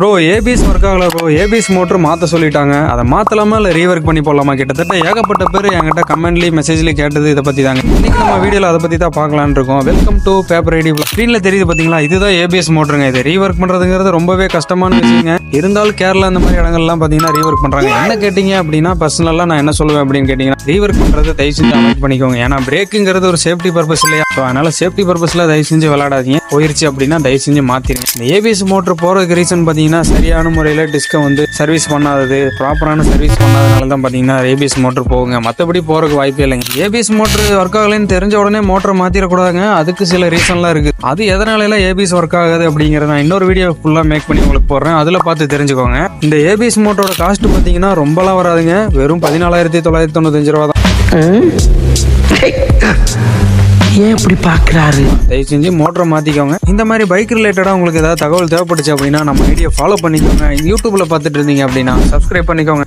Bro ABS work ஆகல bro. ABS motor மாற்ற சொல்லிட்டாங்க. அதை மாற்றலாமா இல்லை ரீவொர்க் பண்ணி போடலாமா? கிட்டத்தட்ட ஏகப்பட்ட பேர் என்கிட்ட கமெண்ட்லேயும் மெசேஜ்லேயும் கேட்டது இதை பற்றி தாங்க. இன்னைக்கு நம்ம வீடியோவில் அதை பற்றி தான் பார்க்கலான்னு இருக்கோம். Welcome to paper ID. ஸ்க்ரீனில் தெரியுது பார்த்தீங்களா, இதுதான் ஏபிஎஸ் மோட்டருங்க. இது ரீவொர்க் பண்ணுறதுங்கிறது ரொம்பவே கஷ்டமான விஷயங்க. இருந்தாலும் கேரளா இந்த மாதிரி இடங்கள்லாம் பார்த்தீங்கன்னா ரீவொர்க் பண்ணுறாங்க. என்ன கேட்டிங்க அப்படின்னா, பர்சனலாக நான் என்ன சொல்லுவேன் அப்படின்னு கேட்டிங்கன்னா, ரீவொர்க் பண்ணுறது தயவு செஞ்சு அவாய்ட் பண்ணிக்கோங்க. ஏன்னா பிரேக்குங்கிறது ஒரு சேஃப்டி பர்பஸ் இல்லையா? ஸோ அதனால் சேஃப்டி பர்பஸில் தயவு செஞ்சு விளையாடாதீங்க. போயிருச்சு அப்படின்னா தயவு செஞ்சு மாற்றிடுங்க. இந்த ஏபிஎஸ் மோட்டர் போகிறதுக்கு ரீசன் பார்த்தீங்கன்னா, சரியான முறையில் டிஸ்கை வந்து சர்வீஸ் பண்ணாதது, ப்ராப்பரான சர்வீஸ் பண்ணாதனால தான் பார்த்தீங்கன்னா ஏபிஎஸ் மோட்டர் போகுங்க. மற்றபடி போகிறதுக்கு வாய்ப்பே இல்லைங்க. ஏபிஎஸ் மோட்டர் ஒர்க் ஆகலைன்னு தெரிஞ்ச உடனே மோட்டரை மாற்றிடக்கூடாதுங்க. அதுக்கு சில ரீசன்லாம் இருக்குது. அது எதனால ஏபிஎஸ் ஒர்க் ஆகாது அப்படிங்கிறத நான் இன்னொரு வீடியோ ஃபுல்லாக மேக் பண்ணி உங்களுக்கு போடுறேன். அதில் பார்த்து தெரிஞ்சுக்கோங்க. இந்த ஏபிஎஸ் மோட்டரோட காஸ்ட் பார்த்தீங்கன்னா ரொம்பலாம் வராதுங்க. வெறும் 14,995 ரூபா தான். ஏன் இப்படி பாக்குறாரு? தயவு செஞ்சு மோட்டரை மாற்றிக்கோங்க. இந்த மாதிரி பைக் ரிலேட்டடாக உங்களுக்கு ஏதாவது தகவல் தேவைப்பட்டுச்சு அப்படின்னா நம்ம வீடியோ ஃபாலோ பண்ணிக்கோங்க. யூடியூப்ல பார்த்துட்டு இருந்தீங்க அப்படின்னா சப்ஸ்கிரைப் பண்ணிக்கோங்க.